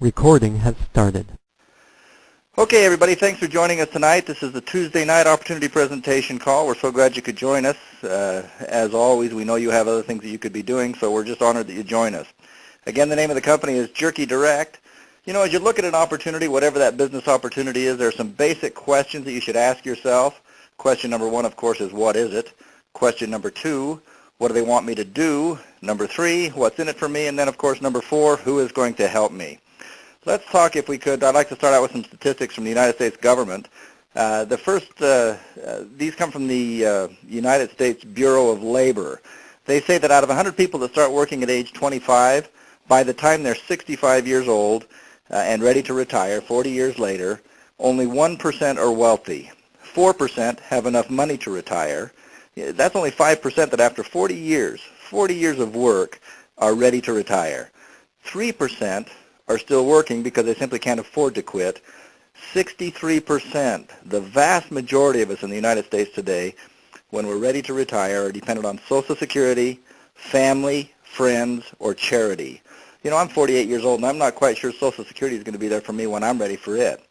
Recording has started. Okay, everybody, thanks for joining us tonight. This is the Tuesday night opportunity presentation call. We're so glad you could join us. As always, we know you have other things that you could be doing, so we're just honored that you join us. Again, the name of the company is Jerky Direct. You know, as you look at an opportunity, whatever that business opportunity is, there are some basic questions that you should ask yourself. Question number one, of course, is what is it? Question number two, what do they want me to do? Number three, what's in it for me? And then, of course, number four, who is going to help me? Let's talk, if we could. I'd like to start out with some statistics from the United States government. These come from the United States Bureau of Labor. They say that out of 100 people that start working at age 25, by the time they're 65 years old and ready to retire, 40 years later, only 1% are wealthy. 4% have enough money to retire. That's only 5% that after 40 years of work, are ready to retire. 3% are still working because they simply can't afford to quit. 63%, the vast majority of us in the United States today, when we're ready to retire, are dependent on Social Security, family, friends, or charity. You know, I'm 48 years old, and I'm not quite sure Social Security is going to be there for me when I'm ready for it.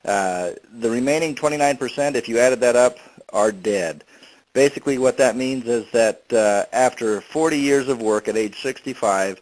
The remaining 29%, if you added that up, are dead. Basically, what that means is that after 40 years of work at age 65,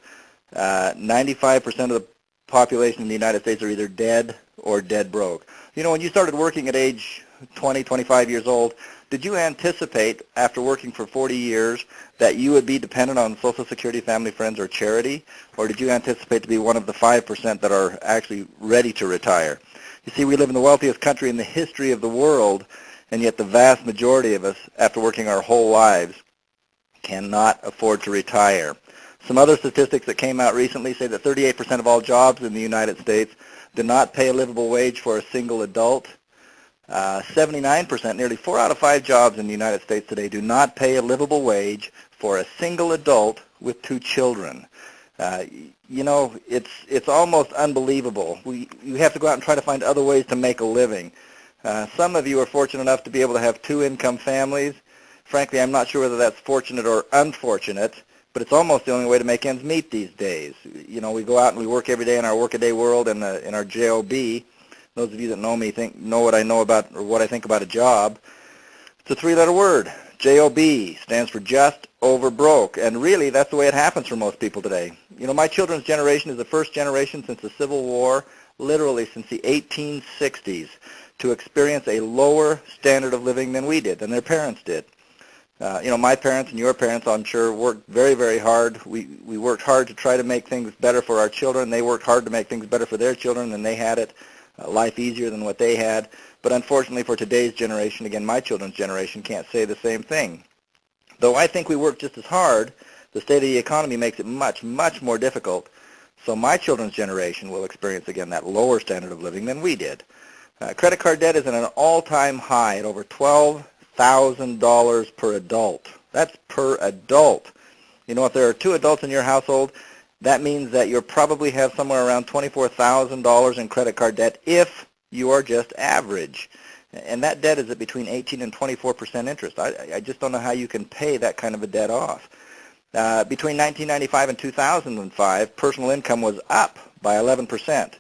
95% of the population in the United States are either dead or dead broke. You know, when you started working at age 20, 25 years old, did you anticipate after working for 40 years that you would be dependent on Social Security, family, friends, or charity? Or did you anticipate to be one of the 5% that are actually ready to retire? You see, we live in the wealthiest country in the history of the world, and yet the vast majority of us, after working our whole lives, cannot afford to retire. Some other statistics that came out recently say that 38% of all jobs in the United States do not pay a livable wage for a single adult. 79%, nearly 4 out of 5 jobs in the United States today do not pay a livable wage for a single adult with 2 children. You know, it's almost unbelievable. You have to go out and try to find other ways to make a living. Some of you are fortunate enough to be able to have 2-income families. Frankly, I'm not sure whether that's fortunate or unfortunate, but it's almost the only way to make ends meet these days. You know, we go out and we work every day in our workaday world in our job. Those of you that know me know what I know about or what I think about a job. It's a 3-letter word. JOB stands for just over broke, and really that's the way it happens for most people today. You know, my children's generation is the first generation since the Civil War, literally since the 1860s, to experience a lower standard of living than we did, than their parents did. You know, my parents and your parents, I'm sure, worked very, very hard. We worked hard to try to make things better for our children. They worked hard to make things better for their children, and they had it, life easier than what they had. But unfortunately for today's generation, again, my children's generation can't say the same thing. Though I think we work just as hard, the state of the economy makes it much, much more difficult. So my children's generation will experience, again, that lower standard of living than we did. Credit card debt is at an all-time high at over $12,000 per adult. That's per adult. You know, if there are 2 adults in your household, that means that you probably have somewhere around $24,000 in credit card debt if you are just average. And that debt is at between 18 and 24% interest. I just don't know how you can pay that kind of a debt off. Between 1995 and 2005, personal income was up by 11%. The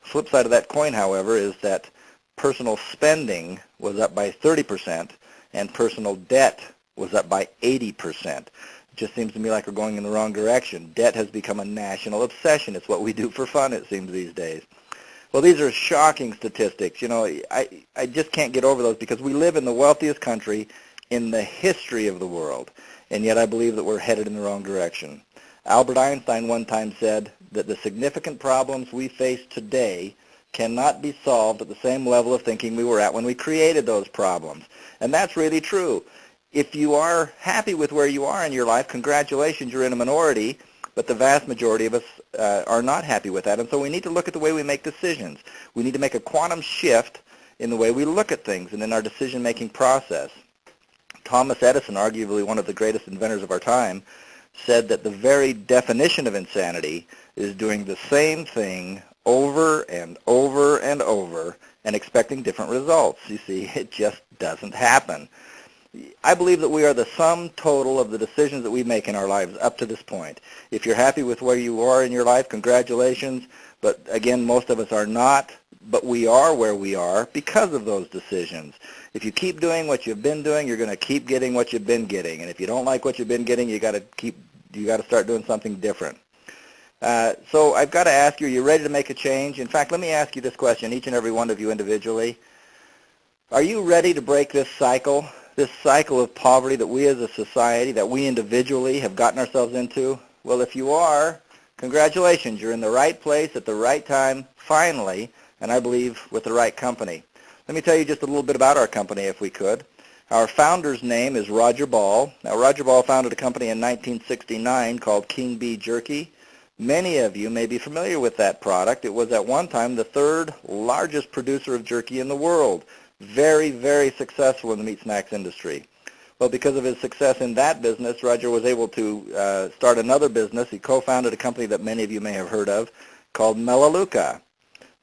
flip side of that coin, however, is that personal spending was up by 30%, and personal debt was up by 80%. It just seems to me like we're going in the wrong direction. Debt has become a national obsession. It's what we do for fun, it seems, these days. Well, these are shocking statistics. You know, I just can't get over those because we live in the wealthiest country in the history of the world, and yet I believe that we're headed in the wrong direction. Albert Einstein one time said that the significant problems we face today cannot be solved at the same level of thinking we were at when we created those problems. And that's really true. If you are happy with where you are in your life, congratulations, you're in a minority, but the vast majority of us are not happy with that. And so we need to look at the way we make decisions. We need to make a quantum shift in the way we look at things and in our decision-making process. Thomas Edison, arguably one of the greatest inventors of our time, said that the very definition of insanity is doing the same thing over and over and over and expecting different results. You see, it just doesn't happen. I believe that we are the sum total of the decisions that we make in our lives up to this point. If you're happy with where you are in your life, congratulations. But again, most of us are not, but we are where we are because of those decisions. If you keep doing what you've been doing, you're going to keep getting what you've been getting. And if you don't like what you've been getting, you got to start doing something different. So I've got to ask you, are you ready to make a change? In fact, let me ask you this question, each and every one of you individually. Are you ready to break this cycle of poverty that we as a society, that we individually have gotten ourselves into? Well, if you are, congratulations. You're in the right place at the right time, finally, and I believe with the right company. Let me tell you just a little bit about our company, if we could. Our founder's name is Roger Ball. Now, Roger Ball founded a company in 1969 called King Bee Jerky. Many of you may be familiar with that product. It was at one time the third largest producer of jerky in the world. Very, very successful in the meat snacks industry. Well, because of his success in that business, Roger was able to start another business. He co-founded a company that many of you may have heard of called Melaleuca.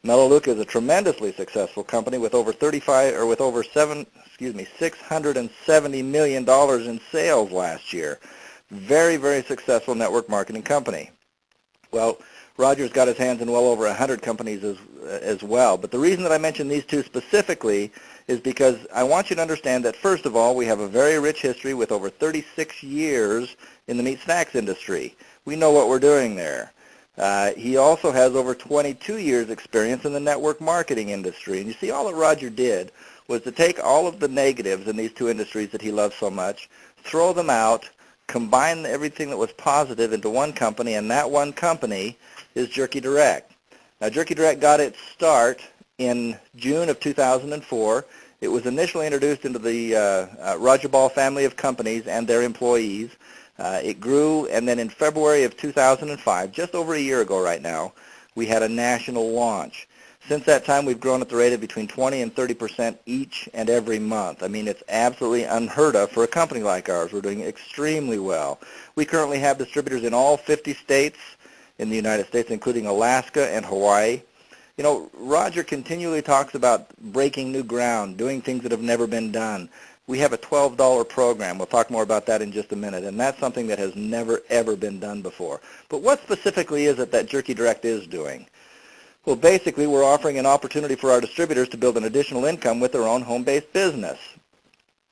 Melaleuca is a tremendously successful company with over $670 million in sales last year. Very, very successful network marketing company. Well, Roger's got his hands in well over 100 companies as well. But the reason that I mention these two specifically is because I want you to understand that, first of all, we have a very rich history with over 36 years in the meat snacks industry. We know what we're doing there. He also has over 22 years experience in the network marketing industry. And you see, all that Roger did was to take all of the negatives in these two industries that he loves so much, throw them out, combine everything that was positive into one company, and that one company is Jerky Direct. Now, Jerky Direct got its start in June of 2004. It was initially introduced into the Roger Ball family of companies and their employees. It grew, and then in February of 2005, just over a year ago right now, we had a national launch. Since that time, we've grown at the rate of between 20 and 30% each and every month. I mean, it's absolutely unheard of for a company like ours. We're doing extremely well. We currently have distributors in all 50 states in the United States, including Alaska and Hawaii. You know, Roger continually talks about breaking new ground, doing things that have never been done. We have a $12 program. We'll talk more about that in just a minute, and that's something that has never, ever been done before. But what specifically is it that Jerky Direct is doing? Well, basically, we're offering an opportunity for our distributors to build an additional income with their own home-based business.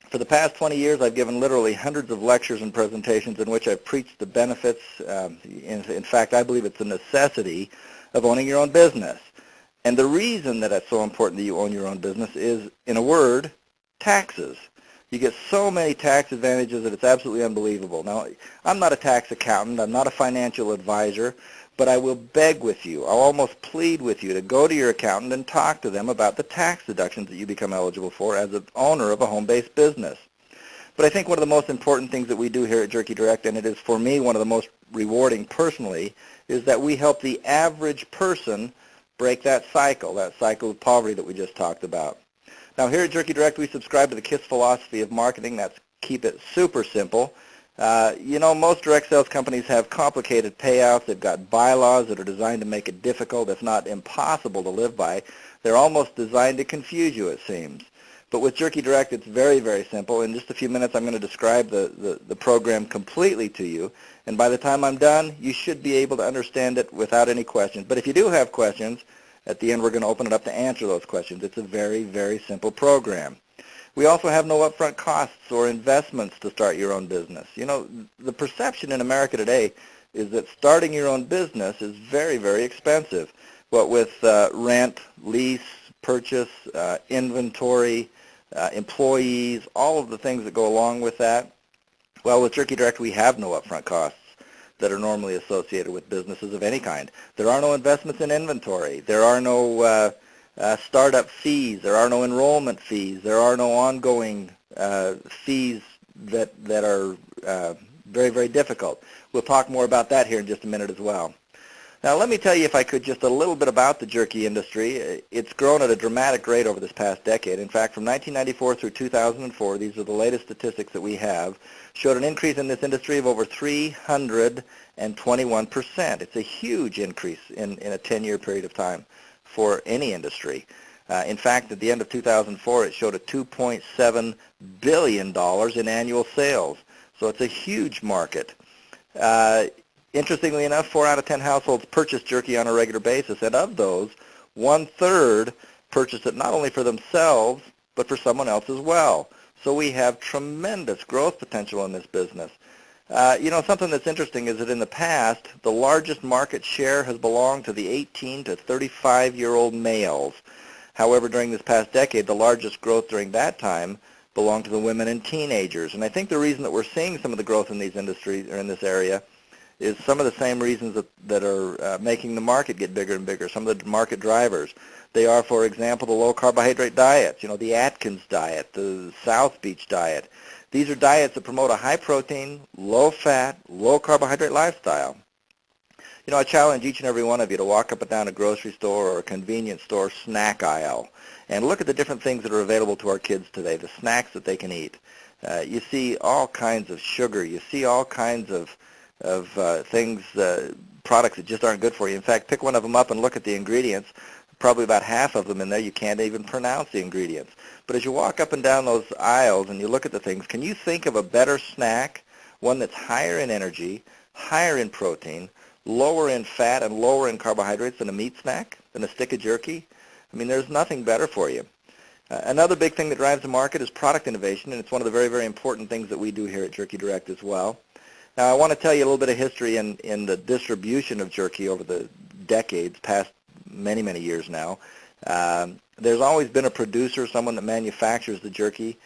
For the past 20 years, I've given literally hundreds of lectures and presentations in which I've preached the benefits. In fact, I believe it's a necessity of owning your own business. And the reason that it's so important that you own your own business is, in a word, taxes. You get so many tax advantages that it's absolutely unbelievable. Now, I'm not a tax accountant. I'm not a financial advisor. But I will beg with you, I'll almost plead with you to go to your accountant and talk to them about the tax deductions that you become eligible for as an owner of a home-based business. But I think one of the most important things that we do here at Jerky Direct, and it is for me one of the most rewarding personally, is that we help the average person break that cycle of poverty that we just talked about. Now, here at Jerky Direct, we subscribe to the KISS philosophy of marketing. That's keep it super simple. You know, most direct sales companies have complicated payouts. They've got bylaws that are designed to make it difficult, if not impossible, to live by. They're almost designed to confuse you, it seems. But with Jerky Direct, it's very, very simple. In just a few minutes, I'm going to describe the program completely to you. And by the time I'm done, you should be able to understand it without any questions. But if you do have questions, at the end, we're going to open it up to answer those questions. It's a very, very simple program. We also have no upfront costs or investments to start your own business. You know, the perception in America today is that starting your own business is very, very expensive. What with rent, lease, purchase, inventory, employees, all of the things that go along with that. Well, with Jerky Direct, we have no upfront costs that are normally associated with businesses of any kind. There are no investments in inventory. There are no startup fees. There are no enrollment fees. There are no ongoing fees that are very, very difficult. We'll talk more about that here in just a minute as well. Now, let me tell you, if I could, just a little bit about the jerky industry. It's grown at a dramatic rate over this past decade. In fact, from 1994 through 2004, these are the latest statistics that we have, showed an increase in this industry of over 321%. It's a huge increase in a 10-year period of time for any industry. In fact, at the end of 2004, it showed a $2.7 billion in annual sales. So it's a huge market. Interestingly enough, 4 out of 10 households purchase jerky on a regular basis, and of those, 1/3 purchase it not only for themselves, but for someone else as well. So we have tremendous growth potential in this business. Something that's interesting is that in the past, the largest market share has belonged to the 18 to 35-year-old males. However, during this past decade, the largest growth during that time belonged to the women and teenagers. And I think the reason that we're seeing some of the growth in these industries or in this area is some of the same reasons that are making the market get bigger and bigger, some of the market drivers. They are, for example, the low-carbohydrate diets, the Atkins diet, the South Beach diet. These are diets that promote a high-protein, low-fat, low-carbohydrate lifestyle. I challenge each and every one of you to walk up and down a grocery store or a convenience store snack aisle and look at the different things that are available to our kids today, the snacks that they can eat. You see all kinds of sugar. You see all kinds of things, products that just aren't good for you. In fact, pick one of them up and look at the ingredients. Probably about half of them in there you can't even pronounce the ingredients. But as you walk up and down those aisles and you look at the things, can you think of a better snack, one that's higher in energy, higher in protein, lower in fat, and lower in carbohydrates than a meat snack, than a stick of jerky? I mean, there's nothing better for you. Another big thing that drives the market is product innovation, and it's one of the very, very important things that we do here at Jerky Direct as well. Now, I want to tell you a little bit of history in the distribution of jerky over the decades, past many, many years now. There's always been a producer, someone that manufactures the jerky.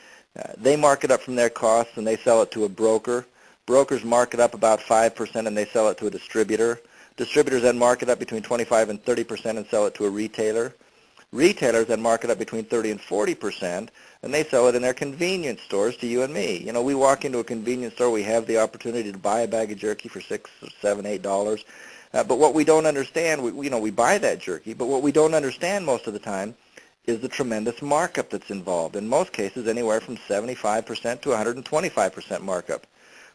They mark it up from their costs, and they sell it to a broker. Brokers mark it up about 5%, and they sell it to a distributor. Distributors then mark it up between 25 and 30% and sell it to a retailer. Retailers then mark it up between 30 and 40%, and they sell it in their convenience stores to you and me. We walk into a convenience store, we have the opportunity to buy a bag of jerky for $6, $7, $8. But what we don't understand, we buy that jerky, but what we don't understand most of the time is the tremendous markup that's involved. In most cases, anywhere from 75% to 125% markup.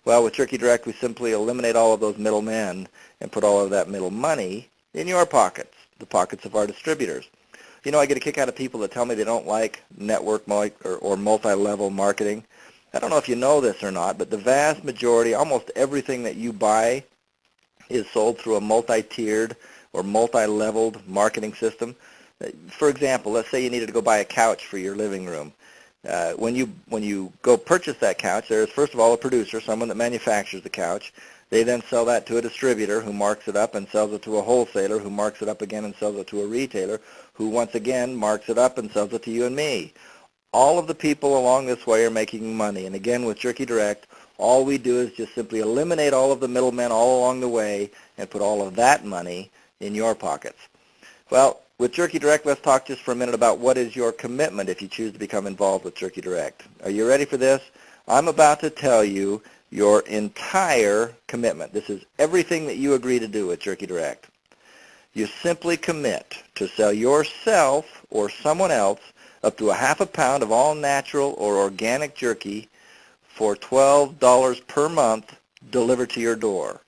Well, with Jerky Direct, we simply eliminate all of those middlemen and put all of that middle money in your pockets, the pockets of our distributors. I get a kick out of people that tell me they don't like network or multi-level marketing. I don't know if you know this or not, but the vast majority, almost everything that you buy is sold through a multi-tiered or multi-leveled marketing system. For example, let's say you needed to go buy a couch for your living room. When you go purchase that couch, there is first of all a producer, someone that manufactures the couch. They then sell that to a distributor who marks it up and sells it to a wholesaler who marks it up again and sells it to a retailer who once again marks it up and sells it to you and me. All of the people along this way are making money. And again, with Jerky Direct, all we do is just simply eliminate all of the middlemen all along the way and put all of that money in your pockets. Well, with Jerky Direct, let's talk just for a minute about what is your commitment if you choose to become involved with Jerky Direct. Are you ready for this? I'm about to tell you your entire commitment. This is everything that you agree to do with Jerky Direct. You simply commit to sell yourself or someone else up to a half a pound of all natural or organic jerky for $12 per month delivered to your door.